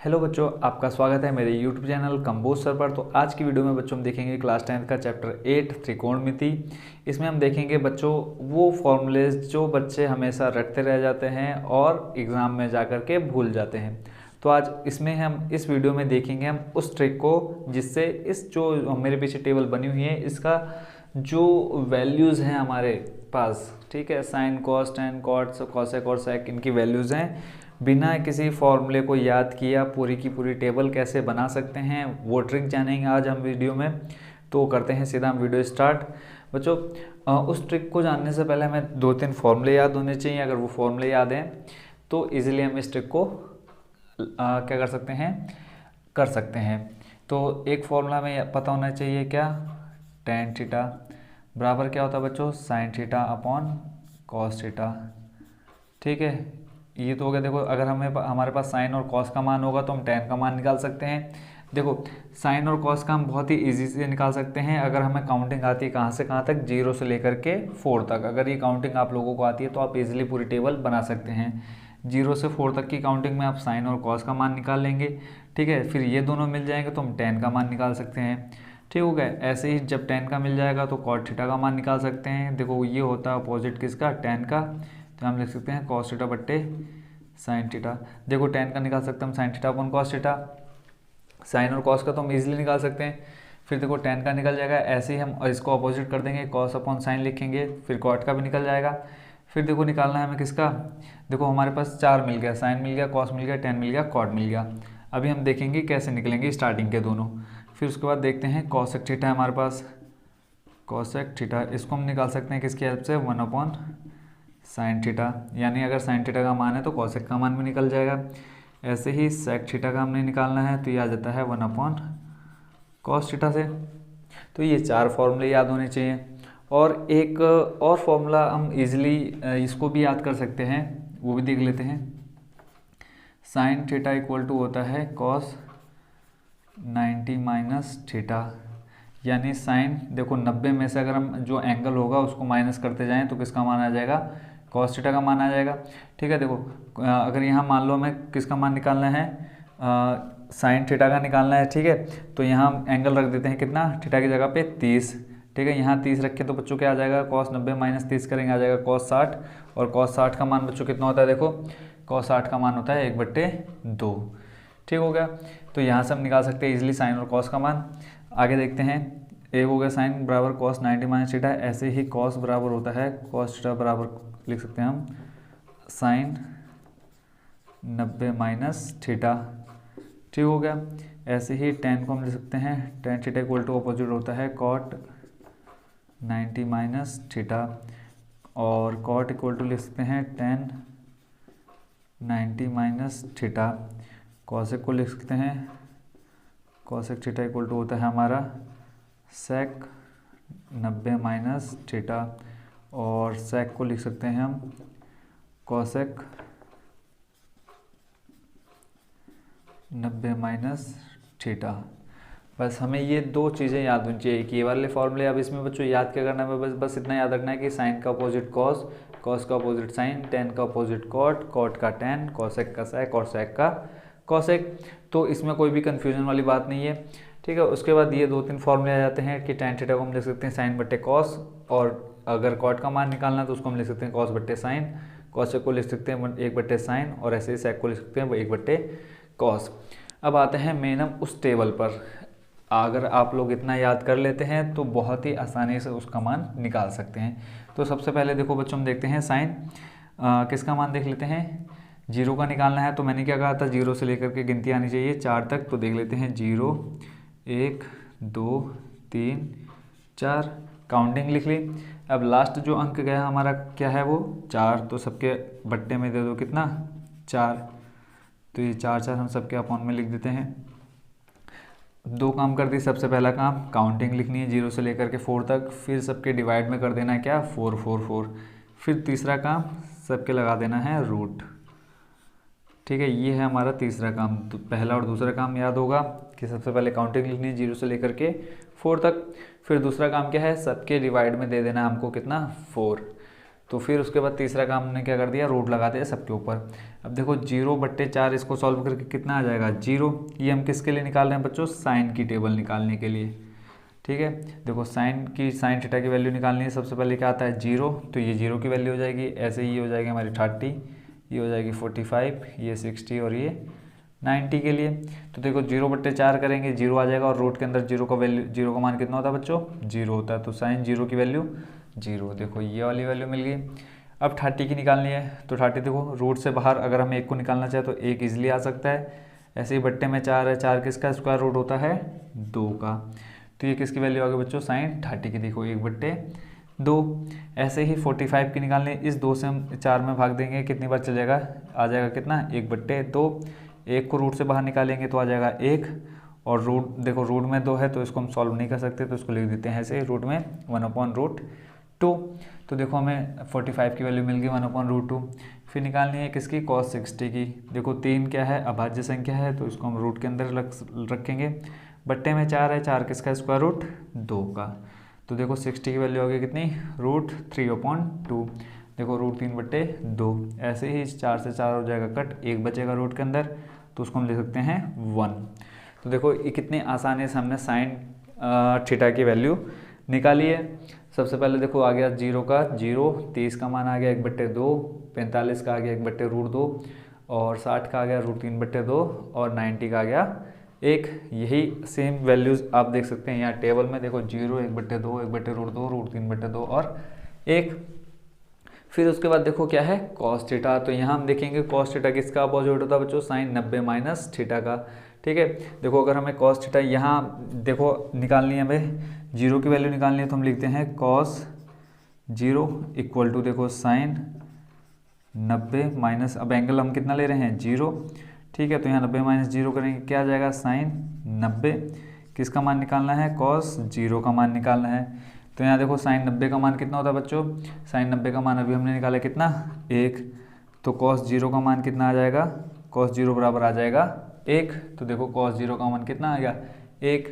Hello बच्चों, आपका स्वागत है मेरे YouTube चैनल कंबोज सर पर। तो आज की वीडियो में बच्चों हम देखेंगे क्लास 10 का चैप्टर 8 त्रिकोणमिति। इसमें हम देखेंगे बच्चों वो फॉर्मूलेज जो बच्चे हमेशा रटते रह जाते हैं और एग्ज़ाम में जाकर के भूल जाते हैं। तो आज इसमें हम इस वीडियो में देखेंगे हम उस ट्रिक को जिससे इस जो मेरे पीछे टेबल बनी हुई है इसका जो वैल्यूज़ हैं हमारे पास, ठीक है, sine cos tan cot cosec और सेक, इनकी वैल्यूज़ हैं, बिना किसी फॉर्मूले को याद किया पूरी की पूरी टेबल कैसे बना सकते हैं वो ट्रिक जानेंगे आज हम वीडियो में। तो करते हैं सीधा हम वीडियो स्टार्ट। बच्चों उस ट्रिक को जानने से पहले हमें दो तीन फॉर्मूले याद होने चाहिए। अगर वो फॉर्मूले याद हैं तो इजीली हम इस ट्रिक को क्या कर सकते हैं। तो एक फॉर्मूला हमें पता होना चाहिए, क्या, टेन थीटा बराबर क्या होता है बच्चों, sign theta upon cos theta. ठीक है, ये तो हो गया। देखो अगर हमारे पास साइन और कॉस का मान होगा तो हम टेन का मान निकाल सकते हैं। देखो साइन और कॉस का हम बहुत ही इजी से निकाल सकते हैं अगर हमें काउंटिंग आती है कहाँ से कहाँ तक, 0 से लेकर के 4 तक। अगर ये काउंटिंग आप लोगों को आती है तो आप इजीली पूरी टेबल बना सकते हैं। 0 से 4 तक की काउंटिंग में आप साइन और कॉस का मान निकाल लेंगे। ठीक है, फिर ये दोनों मिल जाएंगे तो हम टेन का मान निकाल सकते हैं। ठीक हो गया। ऐसे ही जब टेन का मिल जाएगा तो कॉट थीटा का मान निकाल सकते हैं। देखो ये होता है अपोजिट किसका, टेन का, तो हम लिख सकते हैं कॉस थीटा बट्टे साइन थीटा। देखो टेन का निकाल सकते हैं हम sine theta upon cos theta, sine और कॉस का तो हम इजीली निकाल सकते हैं। फिर देखो टेन का निकल जाएगा, ऐसे ही हम इसको अपोजिट कर देंगे, कॉस अपॉन साइन लिखेंगे, फिर कॉट का भी निकल जाएगा। फिर देखो निकालना है हमें किसका, देखो हमारे पास 4 मिल गया, साइन मिल गया, कॉस मिल गया, टेन मिल गया, कॉट मिल गया। अभी हम देखेंगे कैसे निकलेंगे स्टार्टिंग के दोनों। फिर उसके बाद देखते हैं कॉसेक थीटा है हमारे पास, कॉसेक थीटा इसको हम निकाल सकते हैं किसकी हेल्प से, 1 अपॉन साइन थीटा, यानी अगर साइन थीटा का मान है तो कॉसेक का मान भी निकल जाएगा। ऐसे ही सेक थीटा का हमने निकालना है तो ये आ जाता है 1 अपॉन कॉस थीटा से। तो ये 4 फॉर्मूले याद होने चाहिए। और एक और फॉर्मूला हम इजीली इसको भी याद कर सकते हैं, वो भी देख लेते हैं। साइन थीटा इक्वल टू होता है कॉस 90 माइनस थीटा, यानी साइन देखो 90 में से अगर हम जो एंगल होगा उसको माइनस करते जाएं तो किसका मान आ जाएगा, कॉस थीटा का मान आ जाएगा। ठीक है, देखो अगर यहाँ मान लो हमें किसका मान निकालना है, साइन थीटा का निकालना है। ठीक है, तो यहाँ हम एंगल रख देते हैं कितना, थीटा की जगह पे 30। ठीक है, यहाँ 30 रखे तो बच्चों क्या आ जाएगा, कॉस 90 माइनस 30 करेंगे आ जाएगा कॉस 60। और कॉस 60 का मान बच्चों कितना होता है, देखो कॉस 60 का मान होता है 1/2। ठीक हो गया, तो यहाँ से हम निकाल सकते हैं इजीली साइन और कॉस का मान। आगे देखते हैं, एक हो गया साइन बराबर कॉस 90 माइनस थीटा, ऐसे ही कॉस बराबर होता है कॉस थीटा बराबर लिख सकते हैं हम साइन 90 माइनस थीटा। ठीक हो गया। ऐसे ही टेन को हम लिख सकते हैं tan theta equal to opposite होता है कॉट 90 माइनस थीटा, और कॉट इक्वल टू लिख सकते हैं टेन 90 माइनस थीटा। कॉसेक को लिख सकते हैं कॉसेक थीटा इक्वल टू होता है हमारा सेक 90 माइनस थीटा, और सेक को लिख सकते हैं हम कॉसेक 90 माइनस थीटा। बस हमें ये दो चीज़ें याद होनी चाहिए कि ये वाले फॉर्मूले। अब इसमें बच्चों याद क्या करना है, बस इतना याद रखना है कि साइन का अपोजिट कॉस, कॉस का अपोजिट साइन, टेन का अपोजिट कॉट, कॉट का टेन, कॉसेक का सेक और सेक का कॉसेक। तो इसमें कोई भी कन्फ्यूजन वाली बात नहीं है। ठीक है, उसके बाद ये 2-3 फॉर्मूले आ जाते हैं कि टेन थीटा को हम लिख सकते हैं साइन बट्टे कॉस, और अगर कॉट का मान निकालना है तो उसको हम लिख सकते हैं कॉस बट्टे साइन, कॉसेक को लिख सकते हैं 1/साइन, और ऐसे ही सेक को लिख सकते हैं 1/कॉस। अब आते हैं मेन हम उस टेबल पर। अगर आप लोग इतना याद कर लेते हैं तो बहुत ही आसानी से उसका मान निकाल सकते हैं। तो सबसे पहले देखो बच्चों हम देखते हैं साइन किसका मान देख लेते हैं, 0 का निकालना है। तो मैंने क्या कहा था, 0 से लेकर के गिनती आनी चाहिए 4 तक। तो देख लेते हैं 0 1 2 3 4, काउंटिंग लिख ली। अब लास्ट जो अंक गया हमारा क्या है, वो 4, तो सबके बट्टे में दे दो कितना, 4। तो ये 4 हम सबके अपॉन में लिख देते हैं। 2 काम कर दी। सबसे पहला काम काउंटिंग लिखनी है 0 से लेकर के 4 तक, फिर सबके डिवाइड में कर देना है क्या, 4 4 4। फिर तीसरा काम सबके लगा देना है रूट। ठीक है, ये है हमारा तीसरा काम। तो पहला और दूसरा काम याद होगा कि सबसे पहले काउंटिंग लिखनी है 0 से लेकर के 4 तक। फिर दूसरा काम क्या है, सबके डिवाइड में दे देना हमको कितना, 4। तो फिर उसके बाद तीसरा काम हमने क्या कर दिया, रूट लगा दिया सबके ऊपर। अब देखो 0/4 इसको सॉल्व करके कितना आ जाएगा 0। ये हम किसके लिए निकाल रहे हैं बच्चों, साइन की टेबल निकालने के लिए। ठीक है, देखो साइन थीटा की वैल्यू निकालनी है, सबसे पहले क्या आता है 0, तो ये 0 की वैल्यू हो जाएगी। ऐसे ही हो जाएगी हमारी 30, ये हो जाएगी 45, ये 60 और ये 90 के लिए। तो देखो 0/4 करेंगे, 0 आ जाएगा और रूट के अंदर 0 का वैल्यू, 0 का मान कितना होता है बच्चों, 0 होता है। तो साइन 0 की वैल्यू 0, देखो ये वाली वैल्यू मिल गई। अब 30 की निकालनी है, तो 30 देखो रूट से बाहर अगर हम 1 को निकालना चाहे तो 1 ईजिली आ सकता है। ऐसे ही बट्टे में 4 है, 4 किसका स्क्वायर रूट होता है 2 का। तो ये किसकी वैल्यू आ गई बच्चों, साइन 30 की, देखो 1/2। ऐसे ही 45 की निकालनी है, इस 2 से हम 4 में भाग देंगे, कितनी बार चल जाएगा, आ जाएगा कितना 1/2। 1 को रूट से बाहर निकालेंगे तो आ जाएगा 1, और रूट देखो रूट में 2 है तो इसको हम सॉल्व नहीं कर सकते, तो इसको लिख देते हैं ऐसे, रूट में 1/√2। तो देखो हमें 45 की वैल्यू मिल गई 1/√2। फिर निकालनी है किसकी, cos 60 की। देखो 3 क्या है, अभाज्य संख्या है, तो इसको हम रूट के अंदर रखेंगे। बट्टे में 4 है, 4 किसका स्क्वायर रूट 2 का। तो देखो 60 की वैल्यू होगी कितनी, √3/2। देखो √3/2। ऐसे ही 4 से 4 हो जाएगा कट, 1 बचेगा रूट के अंदर, तो उसको हम लिख सकते हैं 1। तो देखो ये कितनी आसानी से हमने साइन थीटा की वैल्यू निकाली है। सबसे पहले देखो आ गया 0 का 0, 30 का मान आ गया 1/2, 45 का आ गया 1/√2, और 60 का आ गया √3/2, और 90 का आ गया 1। यही सेम वैल्यूज़ आप देख सकते हैं यहाँ टेबल में, देखो 0, 1/2, 1/√2, √3/2 और 1। फिर उसके बाद देखो क्या है cos थीटा। तो यहाँ हम देखेंगे cos थीटा किसका अपोजिट होता है बच्चों, साइन 90 - थीटा का। ठीक है, देखो अगर हमें cos थीटा यहाँ देखो निकालनी है, हमें 0 की वैल्यू निकालनी है, तो हम लिखते हैं cos 0 इक्वल टू देखो साइन 90 माइनस, अब एंगल हम कितना ले रहे हैं 0। ठीक है, तो यहाँ 90 - 0 करेंगे, क्या आ जाएगा साइन 90। किसका मान निकालना है, cos 0 का मान निकालना है। तो यहाँ देखो साइन 90 का मान कितना होता है बच्चों, साइन 90 का मान अभी हमने निकाला कितना 1, तो cos 0 का मान कितना आ जाएगा, cos 0 बराबर आ जाएगा 1। तो देखो cos 0 का मान कितना आ गया 1।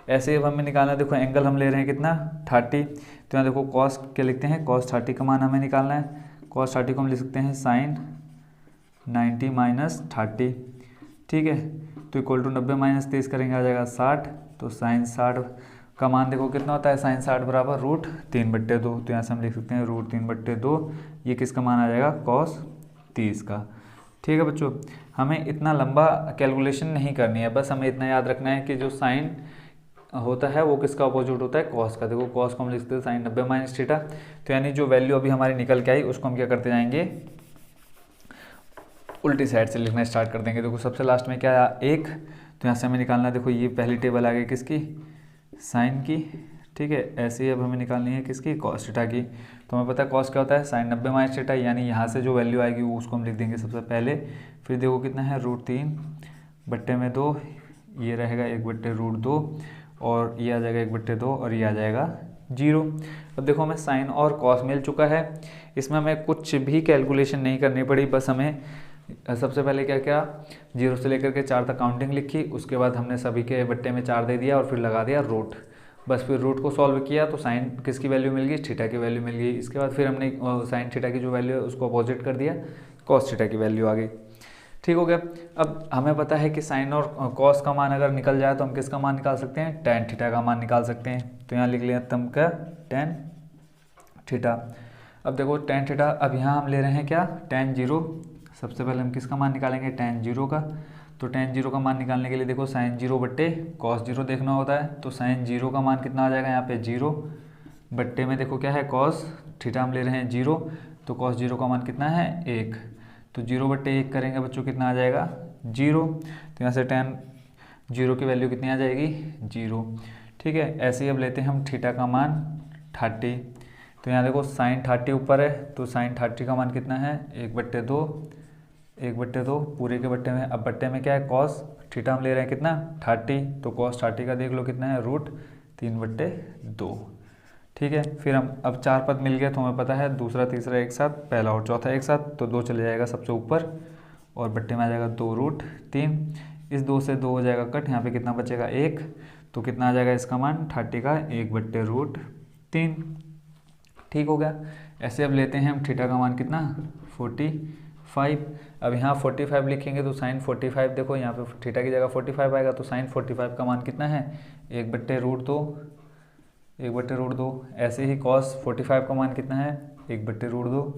ऐसे अब हमें निकालना है, देखो एंगल हम ले रहे हैं कितना 30, तो यहाँ देखो cos क्या लिखते हैं, cos 30 का मान हमें निकालना है। cos 30 को हम लिख सकते हैं साइन 90 - 30। ठीक है, तो इक्वल टू 90 - 30 करेंगे, आ जाएगा 60। तो साइन 60 का मान देखो कितना होता है, साइन 60 बराबर √3/2। तो यहाँ से हम लिख सकते हैं √3/2, ये किसका मान आ जाएगा cos 30 का। ठीक है बच्चों, हमें इतना लंबा कैलकुलेशन नहीं करनी है, बस हमें इतना याद रखना है कि जो साइन होता है वो किसका अपोजिट होता है, cos का। देखो cos को हम लिखते हैं साइन 90 - थीटा। तो यानी जो वैल्यू अभी हमारी निकल के आई उसको हम क्या करते जाएंगे, उल्टी साइड से लिखना स्टार्ट कर देंगे। देखो सबसे लास्ट में क्या आया 1, तो यहाँ से हमें निकालना है, देखो ये पहली टेबल आ गई किसकी, साइन की। ठीक है, ऐसे ही अब हमें निकालनी है किसकी, cos थीटा की। तो हमें पता है cos क्या होता है, साइन 90 - थीटा, यानी यहाँ से जो वैल्यू आएगी वो उसको हम लिख देंगे सबसे पहले। फिर देखो कितना है √3/2, ये रहेगा 1/√2, और ये आ जाएगा 1/2, और ये आ जाएगा 0। अब देखो हमें साइन और cos मिल चुका है, इसमें हमें कुछ भी कैलकुलेशन नहीं करनी पड़ी, बस हमें सबसे पहले क्या क्या 0 से लेकर के 4 तक काउंटिंग लिखी, उसके बाद हमने सभी के बट्टे में 4 दे दिया और फिर लगा दिया रूट। बस फिर रूट को सॉल्व किया तो साइन किसकी वैल्यू मिल गई, थीटा की वैल्यू मिल गई। इसके बाद फिर हमने साइन थीटा की जो वैल्यू है उसको अपोजिट कर दिया, cos थीटा की वैल्यू आ गई। ठीक हो गया। अब हमें पता है कि साइन और cos का मान अगर निकल जाए तो हम किसका मान निकाल सकते हैं, tan थीटा का मान निकाल सकते हैं। तो यहाँ लिख लिया तम का tan थीटा। अब देखो tan थीटा, अब यहाँ हम ले रहे हैं क्या tan 0। सबसे पहले हम किसका मान निकालेंगे, tan 0 का। तो tan 0 का मान निकालने के लिए देखो sin 0/cos 0 देखना होता है। तो sin 0 का मान कितना आ जाएगा यहाँ पे 0, बट्टे में देखो क्या है cos थीटा हम ले रहे हैं 0, तो cos 0 का मान कितना है 1। तो 0/1 करेंगे बच्चों कितना आ जाएगा 0। तो यहाँ से tan 0 की वैल्यू कितनी आ जाएगी 0। ठीक है, ऐसे ही अब लेते हैं हम थीटा का मान 30। तो यहाँ देखो साइन 30 ऊपर है, तो साइन 30 का मान कितना है 1/2 पूरे के बट्टे में। अब बट्टे में क्या है cos थीटा हम ले रहे हैं कितना 30, तो cos 30 का देख लो कितना है √3/2। ठीक है, फिर हम अब 4 पद मिल गए, तो हमें पता है दूसरा तीसरा एक साथ, पहला और चौथा एक साथ, तो 2 चले जाएगा सबसे ऊपर और बट्टे में आ जाएगा 2√3। इस 2 से 2 हो जाएगा कट, यहाँ पे कितना बचेगा 1, तो कितना आ जाएगा इसका मान 30 का 1/√3। ठीक हो गया। ऐसे अब लेते हैं हम थीटा का मान कितना 45। अब यहाँ 45 लिखेंगे तो साइन 45, देखो यहाँ पे थीटा की जगह 45 आएगा, तो साइन 45 का मान कितना है 1/√2, 1/√2। ऐसे ही कॉस 45 का मान कितना है 1/√2।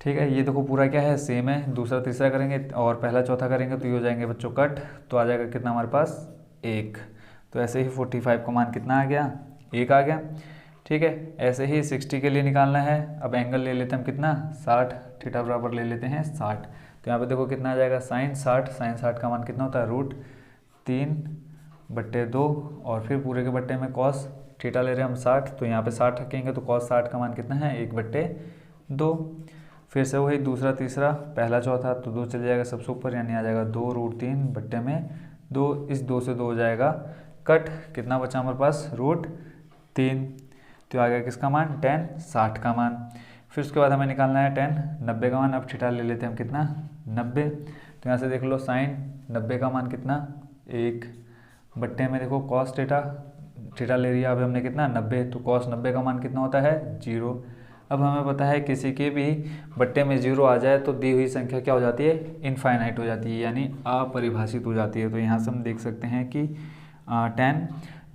ठीक है, ये देखो पूरा क्या है सेम है, दूसरा तीसरा करेंगे और पहला चौथा करेंगे तो ये हो जाएंगे बच्चों कट, तो आ जाएगा कितना हमारे पास 1। तो ऐसे ही 45 का मान कितना आ गया 1 आ गया। ठीक है, ऐसे ही 60 के लिए निकालना है। अब एंगल ले लेते हैं हम कितना 60, थीटा बराबर ले लेते हैं 60। तो यहाँ पे देखो कितना आ जाएगा साइन 60, साइन 60 का मान कितना होता है √3/2 और फिर पूरे के बट्टे में कॉस थीटा ले रहे हैं हम 60, तो यहाँ पे 60 रखेंगे तो कॉस 60 का मान कितना है 1/2। फिर से वही दूसरा तीसरा पहला चौथा, तो 2 चल जाएगा सबसे ऊपर, यानी आ जाएगा 2√3/2। इस 2 से 2 हो जाएगा कट, कितना बचा हमारे पास √3। तो आ गया किसका मान tan 60 का मान। फिर उसके बाद हमें निकालना है tan 90 का मान। अब थीटा ले लेते हैं हम कितना 90, तो यहाँ से देख लो साइन 90 का मान कितना 1 बट्टे में देखो कॉस थीटा ले लिया अब हमने कितना 90, तो कॉस 90 का मान कितना होता है 0। अब हमें पता है किसी के भी बट्टे में 0 आ जाए तो दी हुई संख्या क्या हो जाती है इनफाइनाइट हो जाती है, यानी अपरिभाषित हो जाती है। तो यहाँ से हम देख सकते हैं कि tan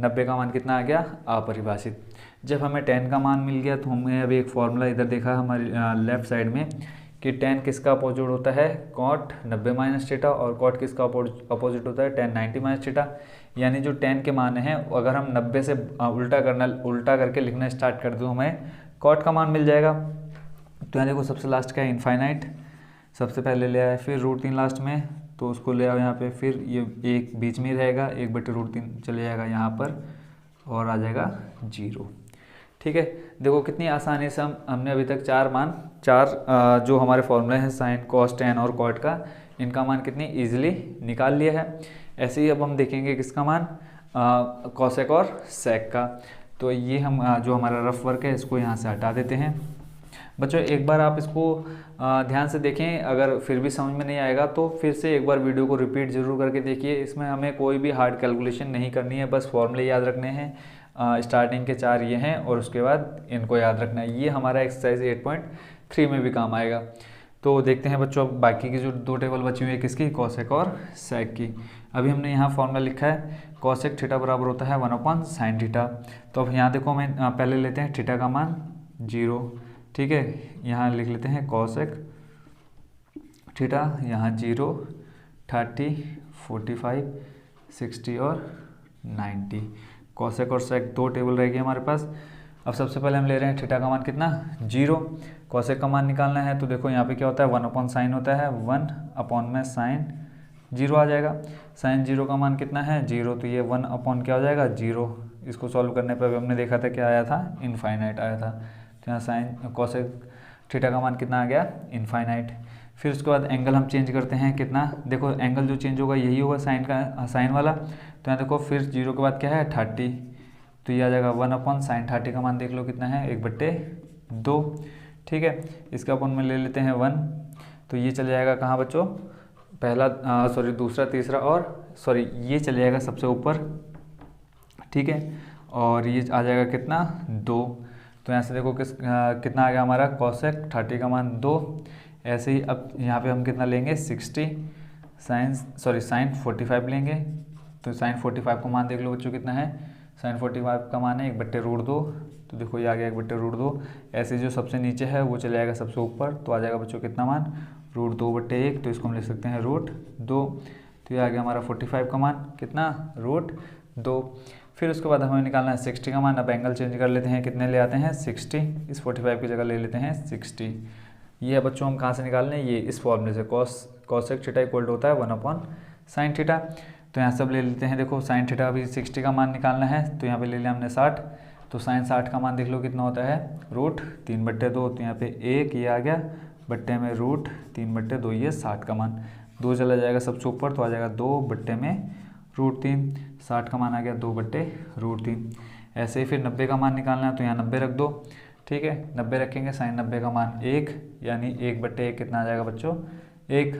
90 का मान कितना आ गया अपरिभाषित। जब हमें tan का मान मिल गया तो हमने अभी एक फॉर्मूला इधर देखा हमारी लेफ्ट साइड में कि tan किसका अपोजिट होता है cot 90 माइनस थीटा, और cot किसका अपोजिट होता है tan 90 माइनस थीटा। यानी जो tan के मान है अगर हम 90 से उल्टा करके लिखना स्टार्ट कर दो हमें cot का मान मिल जाएगा। तो यहाँ देखो सबसे लास्ट क्या है इनफाइनाइट, सबसे पहले ले आया, फिर √3 लास्ट में, तो उसको ले आओ यहाँ पे, फिर ये एक बीच में रहेगा 1/√3 चले जाएगा यहाँ पर और आ जाएगा 0। ठीक है, देखो कितनी आसानी से हमने अभी तक चार जो हमारे फॉर्मूले हैं साइन कॉस tan और कॉट का, इनका मान कितनी इजीली निकाल लिया है। ऐसे ही अब हम देखेंगे किसका मान कॉसेक और सेक का। तो ये हम जो हमारा रफ वर्क है इसको यहाँ से हटा देते हैं। बच्चों एक बार आप इसको ध्यान से देखें, अगर फिर भी समझ में नहीं आएगा तो फिर से एक बार वीडियो को रिपीट जरूर करके देखिए। इसमें हमें कोई भी हार्ड कैलकुलेशन नहीं करनी है, बस फॉर्मूले याद रखने हैं। स्टार्टिंग के 4 ये हैं और उसके बाद इनको याद रखना है। ये हमारा एक्सरसाइज 8.3 में भी काम आएगा। तो देखते हैं बच्चों अब बाकी की जो 2 टेबल बची हुई है किसकी कॉसेक और सेक की। अभी हमने यहाँ फॉर्मूला लिखा है कॉसेक थीटा बराबर होता है 1/sin थीटा। तो अब यहाँ देखो हमें पहले लेते हैं थीटा का मान 0। ठीक है, यहाँ लिख लेते हैं कॉसेक थीटा, यहाँ 0, 30, 45, 60 और 90। कॉसेक और सेक 2 टेबल रहेगी हमारे पास। अब सबसे पहले हम ले रहे हैं थीटा का मान कितना 0, कॉसेक का मान निकालना है। तो देखो यहाँ पे क्या होता है 1/sin होता है, 1/sin 0 आ जाएगा। sin 0 का मान कितना है 0, तो ये 1/ क्या हो जाएगा 0। इसको सॉल्व करने पर हमने देखा था क्या आया था इनफाइनाइट आया था। तो यहाँ साइन कॉसेक थीटा का मान कितना आ गया इनफाइनाइट। फिर उसके बाद एंगल हम चेंज करते हैं कितना, देखो एंगल जो चेंज होगा यही होगा साइन वाला। तो यहाँ देखो फिर 0 के बाद क्या है 30, तो ये आ जाएगा 1/sin 30 का मान देख लो कितना है 1/2। ठीक है, इसका अपन में ले लेते हैं 1, तो ये चले जाएगा कहाँ बच्चों पहला दूसरा तीसरा और ये चले जाएगा सबसे ऊपर। ठीक है, और ये आ जाएगा कितना 2। तो यहाँ से देखो कितना आ गया हमारा कॉसेक 30 का मान 2। ऐसे ही अब यहाँ पे हम कितना लेंगे 60, साइन 45 लेंगे। तो साइन 45 का मान देख लो बच्चों कितना है, साइन 45 का मान है 1/√2। तो देखो ये आ गया 1/√2। ऐसे जो सबसे नीचे है वो चले जाएगा सबसे ऊपर, तो आ जाएगा बच्चों कितना मान √2/1। तो इसको हम लिख सकते हैं √2। तो ये आ गया हमारा 45 का मान कितना √2। फिर उसके बाद हमें निकालना है 60 का मान। अब एंगल चेंज कर लेते हैं, कितने ले आते हैं 60, इस 45 की जगह ले लेते हैं 60। ये है बच्चों हम कहाँ से निकाल रहे हैं, ये इस फॉर्मूले से कॉसेक थीटा इक्वल होता है 1/sin थीटा। तो यहाँ सब ले लेते हैं, देखो साइन थीटा अभी 60 का मान निकालना है, तो यहाँ पे ले लिया हमने 60। तो साइन 60 का मान देख लो कितना होता है √3/2। तो यहाँ पे 1 ये आ गया बट्टे में √3/2, ये 60 का मान 2 चला जाएगा सबसे ऊपर, तो आ जाएगा 2/√3। 60 का मान आ गया 2/√3। ऐसे ही फिर 90 का मान निकालना है, तो यहाँ 90 रख दो। ठीक है, 90 रखेंगे, साइन 90 का मान 1, यानी 1/1 कितना आ जाएगा बच्चों 1।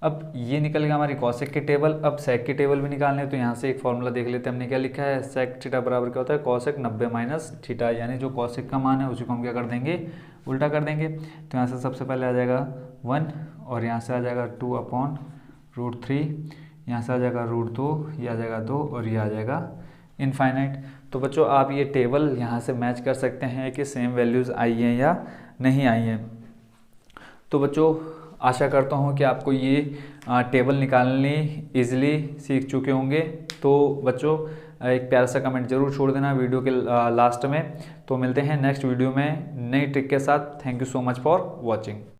अब ये निकल गया हमारी कॉसेक की टेबल। अब सेक की टेबल भी निकालनी है, तो यहाँ से एक फॉर्मूला देख लेते हैं। हमने क्या लिखा है, सेक थीटा बराबर क्या होता है, कॉसेक 90 माइनस थीटा, यानी जो कॉसेक का मान है उसी को हम क्या कर देंगे, उल्टा कर देंगे। तो यहाँ से सबसे पहले आ जाएगा 1 और यहाँ से आ जाएगा 2/√3, यहाँ से आ जाएगा √2, ये आ जाएगा 2 और ये आ जाएगा इनफाइनाइट। तो बच्चों आप ये टेबल यहाँ से मैच कर सकते हैं कि सेम वैल्यूज़ आई हैं या नहीं आई हैं। तो बच्चों आशा करता हूँ कि आपको ये टेबल निकालनी ईजिली सीख चुके होंगे। तो बच्चों एक प्यारा सा कमेंट जरूर छोड़ देना वीडियो के लास्ट में। तो मिलते हैं नेक्स्ट वीडियो में नई ट्रिक के साथ। Thank you so much for watching.